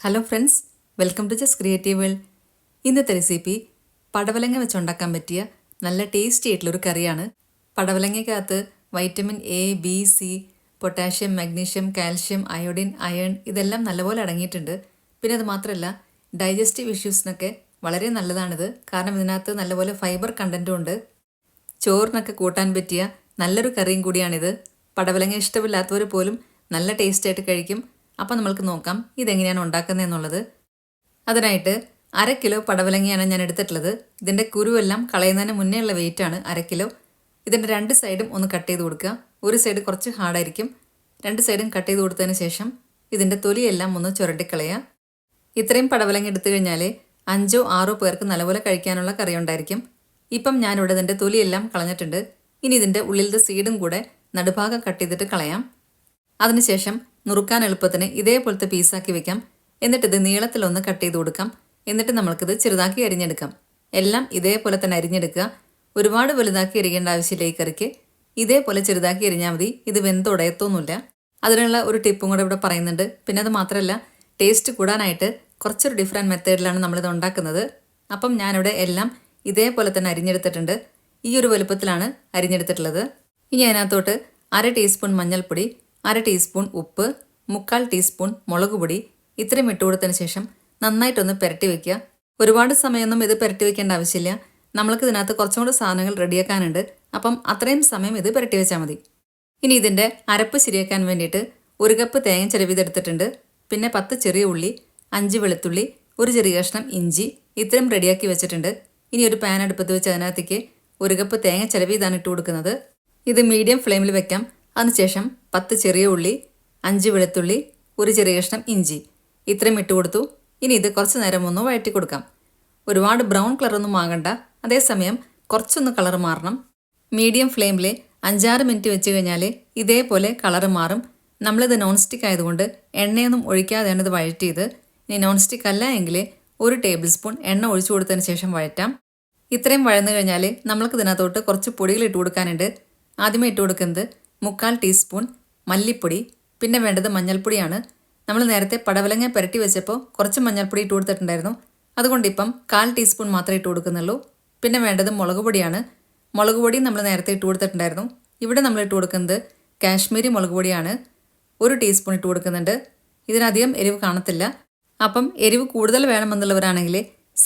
Hello friends, welcome to Just Creative World. ഇന്നത്തെ recipe പടവലങ്ങ വെച്ചുണ്ടാക്കാൻ പറ്റിയ നല്ല ടേസ്റ്റി ആയിട്ടുള്ളൊരു കറിയാണ്. പടവലങ്ങയ്ക്കകത്ത് vitamin A, B, C, potassium, magnesium, calcium, iodine, iron ഇതെല്ലാം നല്ലപോലെ അടങ്ങിയിട്ടുണ്ട്. പിന്നെ അത് മാത്രമല്ല, ഡൈജസ്റ്റീവ് ഇഷ്യൂസിനൊക്കെ വളരെ നല്ലതാണിത്. കാരണം ഇതിനകത്ത് നല്ലപോലെ ഫൈബർ കണ്ടൻറ്റും ഉണ്ട്. ചോറിനൊക്കെ കൂട്ടാൻ പറ്റിയ നല്ലൊരു കറിയും കൂടിയാണിത്. പടവലങ്ങ ഇഷ്ടമില്ലാത്തവർ പോലും നല്ല ടേസ്റ്റായിട്ട് കഴിക്കും. അപ്പം നമ്മൾക്ക് നോക്കാം ഇതെങ്ങനെയാണ് ഉണ്ടാക്കുന്നത് എന്നുള്ളത്. അതിനായിട്ട് 1/2 കിലോ പടവലങ്ങയാണ് ഞാൻ എടുത്തിട്ടുള്ളത്. ഇതിൻ്റെ കുരുവെല്ലാം കളയുന്നതിന് മുന്നേ ഉള്ള വെയിറ്റാണ് 1/2 കിലോ. ഇതിൻ്റെ 2 സൈഡും ഒന്ന് കട്ട് ചെയ്ത് കൊടുക്കുക. ഒരു സൈഡ് കുറച്ച് ഹാർഡായിരിക്കും. 2 സൈഡും കട്ട് ചെയ്ത് കൊടുത്തതിന് ശേഷം ഇതിൻ്റെ തൊലിയെല്ലാം ഒന്ന് ചുരണ്ടിക്കളയുക. ഇത്രയും പടവലങ്ങ എടുത്തു കഴിഞ്ഞാൽ 5-6 പേർക്ക് നല്ലപോലെ കഴിക്കാനുള്ള കറി ഉണ്ടായിരിക്കും. ഇപ്പം ഞാനിവിടെ ഇതിൻ്റെ തൊലിയെല്ലാം കളഞ്ഞിട്ടുണ്ട്. ഇനി ഇതിൻ്റെ ഉള്ളിലത്തെ സീഡും കൂടെ നടുഭാഗം കട്ട് ചെയ്തിട്ട് കളയാം. അതിനുശേഷം നുറുക്കാൻ എളുപ്പത്തിന് ഇതേപോലത്തെ പീസാക്കി വെക്കാം. എന്നിട്ടിത് നീളത്തിലൊന്ന് കട്ട് ചെയ്ത് കൊടുക്കാം. എന്നിട്ട് നമ്മൾക്കിത് ചെറുതാക്കി അരിഞ്ഞെടുക്കാം. എല്ലാം ഇതേപോലെ തന്നെ അരിഞ്ഞെടുക്കുക. ഒരുപാട് വലുതാക്കി അരിയേണ്ട ആവശ്യമില്ല ഈ കറിക്ക്. ഇതേപോലെ ചെറുതാക്കി അരിഞ്ഞാൽ മതി. ഇത് വെന്തുടയത്തൊന്നുമില്ല. അതിനുള്ള ഒരു ടിപ്പും കൂടെ ഇവിടെ പറയുന്നുണ്ട്. പിന്നെ അത് മാത്രമല്ല, ടേസ്റ്റ് കൂടാനായിട്ട് കുറച്ചൊരു ഡിഫറെൻറ്റ് മെത്തേഡിലാണ് നമ്മളിത് ഉണ്ടാക്കുന്നത്. അപ്പം ഞാനിവിടെ എല്ലാം ഇതേപോലെ തന്നെ അരിഞ്ഞെടുത്തിട്ടുണ്ട്. ഈ ഒരു വലുപ്പത്തിലാണ് അരിഞ്ഞെടുത്തിട്ടുള്ളത്. ഇനി അതിനകത്തോട്ട് 1/2 ടീസ്പൂൺ മഞ്ഞൾപ്പൊടി, 1/2 ടീസ്പൂൺ ഉപ്പ്, 1/4 ടീസ്പൂൺ മുളക് പൊടി ഇത്രയും ഇട്ട് കൊടുത്തതിന് ശേഷം നന്നായിട്ടൊന്ന് പുരട്ടി വയ്ക്കുക. ഒരുപാട് സമയമൊന്നും ഇത് പുരട്ടി വയ്ക്കേണ്ട ആവശ്യമില്ല. നമ്മൾക്ക് ഇതിനകത്ത് കുറച്ചും കൂടെ സാധനങ്ങൾ റെഡിയാക്കാനുണ്ട്. അപ്പം അത്രയും സമയം ഇത് പുരട്ടി വെച്ചാൽ മതി. ഇനി ഇതിൻ്റെ അരപ്പ് ശരിയാക്കാൻ വേണ്ടിയിട്ട് 1 കപ്പ് തേങ്ങ ചിരവിതെടുത്തിട്ടുണ്ട്. പിന്നെ 10 ചെറിയ ഉള്ളി, 5 വെളുത്തുള്ളി, ഒരു ചെറിയ കഷ്ണം ഇഞ്ചി ഇത്രയും റെഡിയാക്കി വെച്ചിട്ടുണ്ട്. ഇനി ഒരു പാൻ അടുപ്പത്ത് വെച്ച് അതിനകത്തേക്ക് 1 കപ്പ് തേങ്ങ ചിരവിതാണ് ഇട്ട് കൊടുക്കുന്നത്. ഇത് മീഡിയം ഫ്ലെയിമിൽ വെക്കാം. അതിനുശേഷം 10 ചെറിയ ഉള്ളി, 5 വെളുത്തുള്ളി, ഒരു ചെറിയ കഷ്ണം ഇഞ്ചി ഇത്രയും ഇട്ട് കൊടുത്തു. ഇനി ഇത് കുറച്ച് നേരം ഒന്ന് വഴറ്റി കൊടുക്കാം. ഒരുപാട് ബ്രൗൺ കളറൊന്നും ആകണ്ട. അതേസമയം കുറച്ചൊന്ന് കളർ മാറണം. മീഡിയം ഫ്ലെയിമിൽ 5-6 മിനിറ്റ് വെച്ച് കഴിഞ്ഞാൽ ഇതേപോലെ കളർ മാറും. നമ്മളിത് നോൺ സ്റ്റിക്ക് ആയതുകൊണ്ട് എണ്ണയൊന്നും ഒഴിക്കാതെയാണ് ഇത് വഴറ്റിയത്. ഇനി നോൺ സ്റ്റിക്ക് അല്ല എങ്കിൽ 1 ടേബിൾ സ്പൂൺ എണ്ണ ഒഴിച്ചു കൊടുത്തതിന് ശേഷം വഴറ്റാം. ഇത്രയും വഴന്നു കഴിഞ്ഞാൽ നമ്മൾക്ക് ഇതിനകത്തോട്ട് കുറച്ച് പൊടികൾ ഇട്ട് കൊടുക്കാനുണ്ട്. ആദ്യമേ ഇട്ട് കൊടുക്കുന്നത് 1/4 ടീസ്പൂൺ മല്ലിപ്പൊടി. പിന്നെ വേണ്ടത് മഞ്ഞൾപ്പൊടിയാണ്. നമ്മൾ നേരത്തെ പടവലങ്ങ പുരട്ടി വെച്ചപ്പോൾ കുറച്ച് മഞ്ഞൾപ്പൊടി ഇട്ട് കൊടുത്തിട്ടുണ്ടായിരുന്നു. അതുകൊണ്ട് ഇപ്പം 1/4 ടീസ്പൂൺ മാത്രമേ ഇട്ട് കൊടുക്കുന്നുള്ളൂ. പിന്നെ വേണ്ടത് മുളക് പൊടിയാണ്. മുളക് പൊടി നമ്മൾ നേരത്തെ ഇട്ട് കൊടുത്തിട്ടുണ്ടായിരുന്നു. ഇവിടെ നമ്മൾ ഇട്ട് കൊടുക്കുന്നത് കാശ്മീരി മുളക് പൊടിയാണ്. 1 ടീസ്പൂൺ ഇട്ട് കൊടുക്കുന്നുണ്ട്. ഇതിനധികം എരിവ് കാണത്തില്ല. അപ്പം എരിവ് കൂടുതൽ വേണമെന്നുള്ളവരാണെങ്കിൽ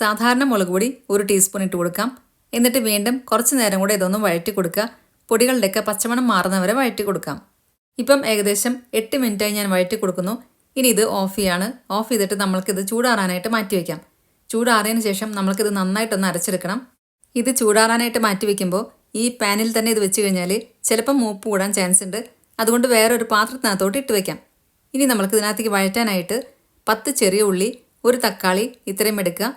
സാധാരണ മുളക് പൊടി 1 ടീസ്പൂൺ ഇട്ട് കൊടുക്കാം. എന്നിട്ട് വീണ്ടും കുറച്ച് നേരം കൂടെ ഇതൊന്ന് വഴറ്റി കൊടുക്കുക. പൊടികളുടെയൊക്കെ പച്ചമണം മാറുന്നവരെ വഴറ്റി കൊടുക്കാം. ഇപ്പം ഏകദേശം 8 മിനിറ്റായി ഞാൻ വഴറ്റി കൊടുക്കുന്നു. ഇനി ഇത് ഓഫ് ചെയ്യാണ്. ഓഫ് ചെയ്തിട്ട് നമ്മൾക്കിത് ചൂടാറാനായിട്ട് മാറ്റി വയ്ക്കാം. ചൂടാറിയതിന് ശേഷം നമ്മൾക്കിത് നന്നായിട്ടൊന്ന് അരച്ചെടുക്കണം. ഇത് ചൂടാറാനായിട്ട് മാറ്റി വയ്ക്കുമ്പോൾ ഈ പാനിൽ തന്നെ ഇത് വെച്ച് കഴിഞ്ഞാൽ ചിലപ്പം മൂപ്പ് കൂടാൻ ചാൻസ് ഉണ്ട്. അതുകൊണ്ട് വേറൊരു പാത്രത്തിനകത്തോട്ട് ഇട്ട് വയ്ക്കാം. ഇനി നമ്മൾക്ക് ഇതിനകത്തേക്ക് വഴറ്റാനായിട്ട് 10 ചെറിയ ഉള്ളി, 1 തക്കാളി ഇത്രയും എടുക്കുക.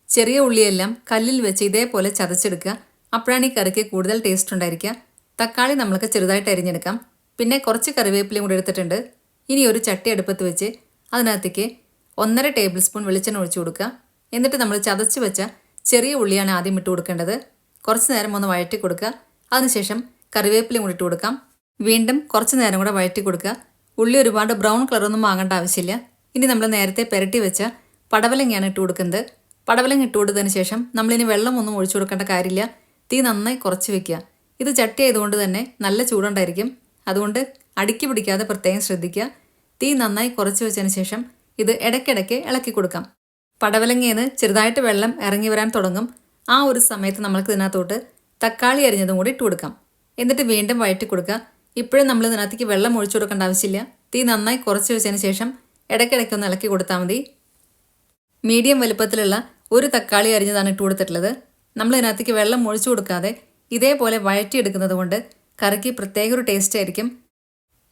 ചെറിയ ഉള്ളിയെല്ലാം കല്ലിൽ വെച്ച് ഇതേപോലെ ചതച്ചെടുക്കുക. അപ്പോഴാണ് ഈ കറിക്ക് കൂടുതൽ ടേസ്റ്റ് ഉണ്ടായിരിക്കുക. തക്കാളി നമ്മൾക്ക് ചെറുതായിട്ട് അരിഞ്ഞെടുക്കാം. പിന്നെ കുറച്ച് കറിവേപ്പിലയും കൂടി എടുത്തിട്ടുണ്ട്. ഇനി ഒരു ചട്ടി അടുപ്പത്ത് വെച്ച് അതിനകത്തേക്ക് 1.5 ടേബിൾ സ്പൂൺ വെളിച്ചെണ്ണ ഒഴിച്ചു കൊടുക്കുക. എന്നിട്ട് നമ്മൾ ചതച്ച് വെച്ച ചെറിയ ഉള്ളിയാണ് ആദ്യം ഇട്ട് കൊടുക്കേണ്ടത്. കുറച്ച് നേരം ഒന്ന് വഴറ്റി കൊടുക്കുക. അതിനുശേഷം കറിവേപ്പിലയും കൂടി ഇട്ട് കൊടുക്കാം. വീണ്ടും കുറച്ച് നേരം കൂടെ വഴറ്റി കൊടുക്കുക. ഉള്ളി ഒരുപാട് ബ്രൗൺ കളറൊന്നും ആകേണ്ട ആവശ്യമില്ല. ഇനി നമ്മൾ നേരത്തെ പുരട്ടി വെച്ച പടവലങ്ങയാണ് ഇട്ട് കൊടുക്കുന്നത്. പടവലങ്ങ ഇട്ട് കൊടുത്തതിന് ശേഷം നമ്മളിനി വെള്ളമൊന്നും ഒഴിച്ചു കൊടുക്കേണ്ട കാര്യമില്ല. തീ നന്നായി കുറച്ച് വെക്കുക. ഇത് ചട്ടി ആയതുകൊണ്ട് തന്നെ നല്ല ചൂടുണ്ടായിരിക്കും. അതുകൊണ്ട് അടുക്കി പിടിക്കാതെ പ്രത്യേകം ശ്രദ്ധിക്കുക. തീ നന്നായി കുറച്ച് വെച്ചതിന് ശേഷം ഇത് ഇടയ്ക്കിടയ്ക്ക് ഇളക്കി കൊടുക്കാം. പടവലങ്ങയിൽ നിന്ന് ചെറുതായിട്ട് വെള്ളം ഇറങ്ങി വരാൻ തുടങ്ങും. ആ ഒരു സമയത്ത് നമ്മൾക്ക് ഇതിനകത്തോട്ട് തക്കാളി അരിഞ്ഞതും കൂടി ഇട്ട് കൊടുക്കാം. എന്നിട്ട് വീണ്ടും വഴറ്റി കൊടുക്കുക. ഇപ്പോഴും നമ്മൾ ഇതിനകത്തേക്ക് വെള്ളം ഒഴിച്ചു കൊടുക്കേണ്ട ആവശ്യമില്ല. തീ നന്നായി കുറച്ച് വെച്ചതിന് ശേഷം ഇടയ്ക്കിടയ്ക്ക് ഒന്ന് ഇളക്കി കൊടുത്താൽ മതി. മീഡിയം വലുപ്പത്തിലുള്ള 1 തക്കാളി അരിഞ്ഞതാണ് ഇട്ട് കൊടുത്തിട്ടുള്ളത്. നമ്മൾ ഇതിനകത്തേക്ക് വെള്ളം ഒഴിച്ചു കൊടുക്കാതെ ഇതേപോലെ വഴറ്റിയെടുക്കുന്നത് കൊണ്ട് കറിക്ക് പ്രത്യേക ഒരു ടേസ്റ്റ് ആയിരിക്കും.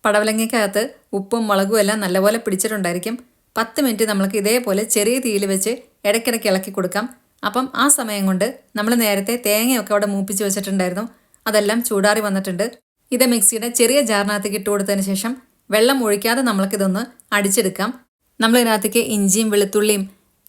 പടവലങ്ങയ്ക്കകത്ത് ഉപ്പും മുളകും എല്ലാം നല്ലപോലെ പിടിച്ചിട്ടുണ്ടായിരിക്കും. 10 മിനിറ്റ് നമ്മൾക്ക് ഇതേപോലെ ചെറിയ തീയിൽ വെച്ച് ഇടയ്ക്കിടയ്ക്ക് ഇളക്കി കൊടുക്കാം. അപ്പം ആ സമയം കൊണ്ട് നമ്മൾ നേരത്തെ തേങ്ങയൊക്കെ അവിടെ മൂപ്പിച്ച് വെച്ചിട്ടുണ്ടായിരുന്നു. അതെല്ലാം ചൂടാറി വന്നിട്ടുണ്ട്. ഇത് മിക്സിയുടെ ചെറിയ ജാറിനകത്തേക്ക് ഇട്ട് കൊടുത്തതിന് ശേഷം വെള്ളം ഒഴിക്കാതെ നമ്മൾക്കിതൊന്ന് അടിച്ചെടുക്കാം. നമ്മൾ ഇതിനകത്തേക്ക് ഇഞ്ചിയും വെളുത്തുള്ളിയും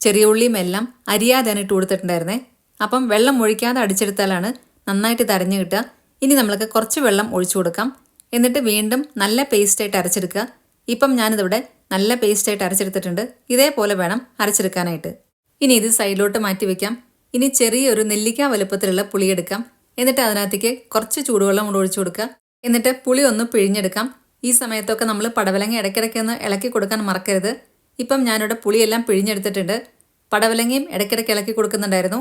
ചെറിയ ഉള്ളിയും എല്ലാം അരിയാതെയാണ് ഇട്ട് കൊടുത്തിട്ടുണ്ടായിരുന്നേ. അപ്പം വെള്ളം ഒഴിക്കാതെ അടിച്ചെടുത്താലാണ് നന്നായിട്ട് തരഞ്ഞു കിട്ടുക. ഇനി നമ്മൾക്ക് കുറച്ച് വെള്ളം ഒഴിച്ചു കൊടുക്കാം. എന്നിട്ട് വീണ്ടും നല്ല പേസ്റ്റായിട്ട് അരച്ചെടുക്കുക. ഇപ്പം ഞാനിതിവിടെ നല്ല പേസ്റ്റായിട്ട് അരച്ചെടുത്തിട്ടുണ്ട്. ഇതേപോലെ വേണം അരച്ചെടുക്കാനായിട്ട്. ഇനി ഇത് സൈഡിലോട്ട് മാറ്റി വയ്ക്കാം. ഇനി ചെറിയൊരു നെല്ലിക്ക വലുപ്പത്തിലുള്ള പുളി എടുക്കാം. എന്നിട്ട് അതിനകത്തേക്ക് കുറച്ച് ചൂടുവെള്ളം കൂടെ ഒഴിച്ചു കൊടുക്കുക. എന്നിട്ട് പുളി ഒന്ന് പിഴിഞ്ഞെടുക്കാം. ഈ സമയത്തൊക്കെ നമ്മൾ പടവലങ്ങ ഇടയ്ക്കിടയ്ക്ക് ഒന്ന് ഇളക്കി കൊടുക്കാൻ മറക്കരുത്. ഇപ്പം ഞാനിവിടെ പുളിയെല്ലാം പിഴിഞ്ഞെടുത്തിട്ടുണ്ട്. പടവലങ്ങയും ഇടയ്ക്കിടയ്ക്ക് ഇളക്കി കൊടുക്കുന്നുണ്ടായിരുന്നു.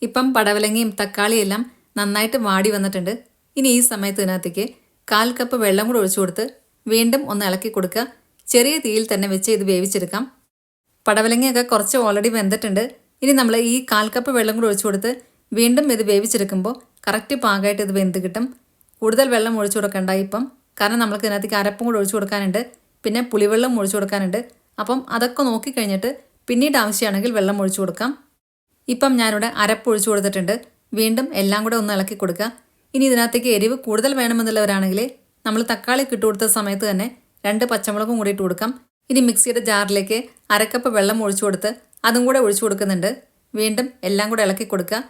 ഇപ്പം പടവലങ്ങയും തക്കാളിയെല്ലാം നന്നായിട്ട് വാടി വന്നിട്ടുണ്ട്. ഇനി ഈ സമയത്ത് ഇതിനകത്തേക്ക് 1/4 കപ്പ് വെള്ളം കൂടെ ഒഴിച്ചു കൊടുത്ത് വീണ്ടും ഒന്ന് ഇളക്കി കൊടുക്കുക. ചെറിയ തീയിൽ തന്നെ വെച്ച് ഇത് വേവിച്ചെടുക്കാം. പടവലങ്ങയൊക്കെ കുറച്ച് ഓൾറെഡി വെന്തിട്ടുണ്ട്. ഇനി നമ്മൾ ഈ 1/4 കപ്പ് വെള്ളം കൂടെ ഒഴിച്ചു കൊടുത്ത് വീണ്ടും ഇത് വേവിച്ചെടുക്കുമ്പോൾ കറക്റ്റ് പാകമായിട്ട് ഇത് വെന്ത് കിട്ടും. കൂടുതൽ വെള്ളം ഒഴിച്ചു കൊടുക്കണ്ട ഇപ്പം, കാരണം നമുക്ക് ഇതിനകത്തേക്ക് അരപ്പും കൂടെ ഒഴിച്ചു കൊടുക്കാനുണ്ട്, പിന്നെ പുളിവെള്ളം ഒഴിച്ചു കൊടുക്കാനുണ്ട്. അപ്പം അതൊക്കെ നോക്കിക്കഴിഞ്ഞിട്ട് പിന്നീട് ആവശ്യമാണെങ്കിൽ വെള്ളം ഒഴിച്ചു കൊടുക്കാം. ഇപ്പം ഞാനിവിടെ അരപ്പ് ഒഴിച്ചു കൊടുത്തിട്ടുണ്ട്. വീണ്ടും എല്ലാം കൂടെ ഒന്ന് ഇളക്കി കൊടുക്കുക. ഇനി ഇതിനകത്തേക്ക് എരിവ് കൂടുതൽ വേണമെന്നുള്ളവരാണെങ്കിൽ നമ്മൾ തക്കാളി ഇട്ട് കൊടുത്ത സമയത്ത് തന്നെ 2 പച്ചമുളകും കൂടി ഇട്ട് കൊടുക്കാം. ഇനി മിക്സിയുടെ ജാറിലേക്ക് 1/2 കപ്പ് വെള്ളം ഒഴിച്ചു കൊടുത്ത് അതും കൂടെ ഒഴിച്ചു കൊടുക്കുന്നുണ്ട്. വീണ്ടും എല്ലാം കൂടെ ഇളക്കി കൊടുക്കുക.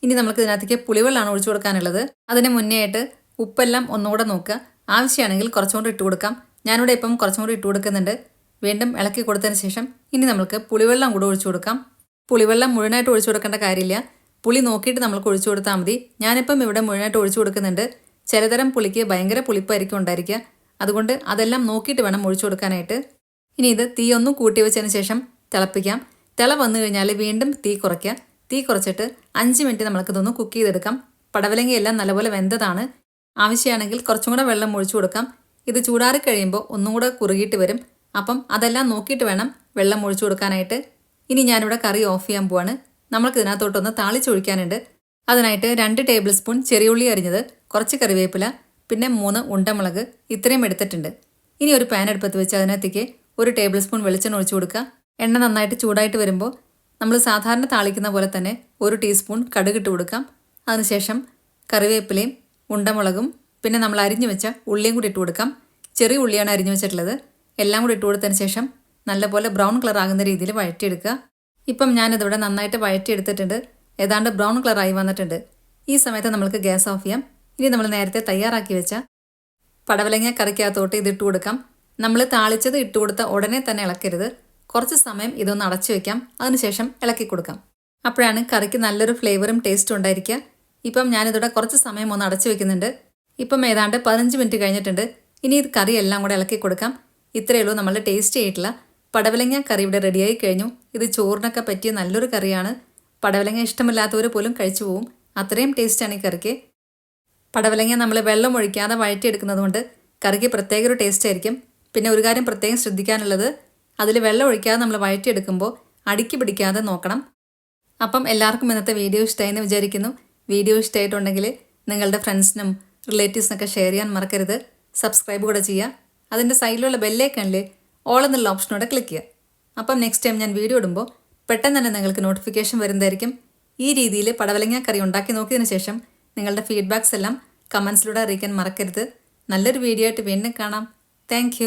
ഇനി നമുക്ക് ഇതിനകത്തേക്ക് പുളിവെള്ളമാണ് ഒഴിച്ചു കൊടുക്കാനുള്ളത്. അതിന് മുന്നേ ആയിട്ട് ഉപ്പെല്ലാം ഒന്നുകൂടെ നോക്കുക. ആവശ്യമാണെങ്കിൽ കുറച്ചും കൂടി ഇട്ട് കൊടുക്കാം. ഞാനിവിടെ ഇപ്പം കുറച്ചും കൂടി ഇട്ട് കൊടുക്കുന്നുണ്ട്. വീണ്ടും ഇളക്കി കൊടുത്തതിന് ശേഷം ഇനി നമുക്ക് പുളിവെള്ളം കൂടെ ഒഴിച്ചു കൊടുക്കാം. പുളിവെള്ളം മുഴുവനായിട്ട് ഒഴിച്ചു കൊടുക്കേണ്ട കാര്യമില്ല. പുളി നോക്കിയിട്ട് നമുക്ക് ഒഴിച്ചു കൊടുത്താൽ മതി. ഞാനിപ്പം ഇവിടെ മുഴുവനായിട്ട് ഒഴിച്ചു കൊടുക്കുന്നുണ്ട്. ചിലതരം പുളിക്ക് ഭയങ്കര പുളിപ്പായിരിക്കും ഉണ്ടായിരിക്കുക. അതുകൊണ്ട് അതെല്ലാം നോക്കിയിട്ട് വേണം ഒഴിച്ചു കൊടുക്കാനായിട്ട്. ഇനി ഇത് തീ ഒന്നും കൂട്ടി വെച്ചതിന് ശേഷം തിളപ്പിക്കാം. തിള വന്നു കഴിഞ്ഞാൽ വീണ്ടും തീ കുറയ്ക്കുക. തീ കുറച്ചിട്ട് 5 മിനിറ്റ് നമുക്കിതൊന്ന് കുക്ക് ചെയ്തെടുക്കാം. പടവലങ്ങയെല്ലാം നല്ലപോലെ വെന്തതാണ്. ആവശ്യമാണെങ്കിൽ കുറച്ചും കൂടെ വെള്ളം ഒഴിച്ചു കൊടുക്കാം. ഇത് ചൂടാറി കഴിയുമ്പോൾ ഒന്നും കൂടെ കുറുകിയിട്ട് വരും. അപ്പം അതെല്ലാം നോക്കിയിട്ട് വേണം വെള്ളം ഒഴിച്ചു കൊടുക്കാനായിട്ട്. ഇനി ഞാനിവിടെ കറി ഓഫ് ചെയ്യാൻ പോവാണ്. നമ്മൾക്ക് ഇതിനകത്തോട്ടൊന്ന് താളിച്ചൊഴിക്കാനുണ്ട്. അതിനായിട്ട് 2 ടേബിൾ സ്പൂൺ ചെറിയുള്ളി അരിഞ്ഞത്, കുറച്ച് കറിവേപ്പില, പിന്നെ 3 ഉണ്ടമുളക് ഇത്രയും എടുത്തിട്ടുണ്ട്. ഇനി ഒരു പാൻ അടുപ്പത്ത് വെച്ച് അതിനകത്തേക്ക് 1 ടേബിൾ സ്പൂൺ വെളിച്ചെണ്ണ ഒഴിച്ചു കൊടുക്കുക. എണ്ണ നന്നായിട്ട് ചൂടായിട്ട് വരുമ്പോൾ നമ്മൾ സാധാരണ താളിക്കുന്ന പോലെ തന്നെ 1 ടീസ്പൂൺ കടുക് ഇട്ട് കൊടുക്കാം. അതിനുശേഷം കറിവേപ്പിലയും ഉണ്ടമുളകും പിന്നെ നമ്മൾ അരിഞ്ഞു വെച്ച ഉള്ളിയും കൂടി ഇട്ട് കൊടുക്കാം. ചെറിയ ഉള്ളിയാണ് അരിഞ്ഞു വെച്ചിട്ടുള്ളത്. എല്ലാം കൂടി ഇട്ട് കൊടുത്തതിന് ശേഷം നല്ലപോലെ ബ്രൗൺ കളർ ആകുന്ന രീതിയിൽ വഴറ്റിയെടുക്കുക. ഇപ്പം ഞാനിതിവിടെ നന്നായിട്ട് വഴറ്റിയെടുത്തിട്ടുണ്ട്. ഏതാണ്ട് ബ്രൗൺ കളറായി വന്നിട്ടുണ്ട്. ഈ സമയത്ത് നമുക്ക് ഗ്യാസ് ഓഫ് ചെയ്യാം. ഇനി നമ്മൾ നേരത്തെ തയ്യാറാക്കി വെച്ച പടവലങ്ങ കറിക്കകത്തോട്ട് ഇതിട്ട് കൊടുക്കാം. നമ്മൾ താളിച്ചത് ഇട്ട് കൊടുത്ത ഉടനെ തന്നെ ഇളക്കരുത്. കുറച്ച് സമയം ഇതൊന്ന് അടച്ചു വെക്കാം. അതിനുശേഷം ഇളക്കി കൊടുക്കാം. അപ്പോഴാണ് കറിക്ക് നല്ലൊരു ഫ്ലേവറും ടേസ്റ്റും ഉണ്ടായിരിക്കുക. ഇപ്പം ഞാനിതിവിടെ കുറച്ച് സമയം ഒന്ന് അടച്ചു വെക്കുന്നുണ്ട്. ഇപ്പം ഏതാണ്ട് 15 മിനിറ്റ് കഴിഞ്ഞിട്ടുണ്ട്. ഇനി ഇത് കറി എല്ലാം കൂടെ ഇളക്കി കൊടുക്കാം. ഇത്രയേ ഉള്ളൂ നമ്മളുടെ ടേസ്റ്റ് ആയിട്ടുള്ള പടവലങ്ങ കറി ഇവിടെ റെഡിയായി കഴിഞ്ഞു. ഇത് ചോറിനൊക്കെ പറ്റിയ നല്ലൊരു കറിയാണ്. പടവലങ്ങ ഇഷ്ടമില്ലാത്തവർ പോലും കഴിച്ചു പോവും. അത്രയും ടേസ്റ്റാണ് ഈ കറിക്ക്. പടവലങ്ങ നമ്മൾ വെള്ളം ഒഴിക്കാതെ വഴറ്റിയെടുക്കുന്നത് കൊണ്ട് കറിക്ക് പ്രത്യേക ഒരു ടേസ്റ്റ് ആയിരിക്കും. പിന്നെ ഒരു കാര്യം പ്രത്യേകം ശ്രദ്ധിക്കാനുള്ളത്, അതിൽ വെള്ളം ഒഴിക്കാതെ നമ്മൾ വഴറ്റിയെടുക്കുമ്പോൾ അടിക്ക് പിടിക്കാതെ നോക്കണം. അപ്പം എല്ലാവർക്കും ഇന്നത്തെ വീഡിയോ ഇഷ്ടമായെന്ന് വിചാരിക്കുന്നു. വീഡിയോ ഇഷ്ടമായിട്ടുണ്ടെങ്കിൽ നിങ്ങളുടെ ഫ്രണ്ട്സിനും റിലേറ്റീവ്സിനൊക്കെ ഷെയർ ചെയ്യാൻ മറക്കരുത്. സബ്സ്ക്രൈബ് കൂടെ ചെയ്യുക. അതിൻ്റെ സൈഡിലുള്ള ബെല്ലൈക്കണിൽ ഓൾ എന്നുള്ള ഓപ്ഷനോടെ ക്ലിക്ക് ചെയ്യുക. അപ്പം നെക്സ്റ്റ് ടൈം ഞാൻ വീഡിയോ ഇടുമ്പോൾ പെട്ടെന്ന് തന്നെ നിങ്ങൾക്ക് നോട്ടിഫിക്കേഷൻ വരുന്നതായിരിക്കും. ഈ രീതിയിൽ പടവലങ്ങ കറി ഉണ്ടാക്കി നോക്കിയതിന് ശേഷം നിങ്ങളുടെ ഫീഡ്ബാക്സ് എല്ലാം കമൻസിലൂടെ അറിയിക്കാൻ മറക്കരുത്. നല്ലൊരു വീഡിയോ ആയിട്ട് വീണ്ടും കാണാം. താങ്ക്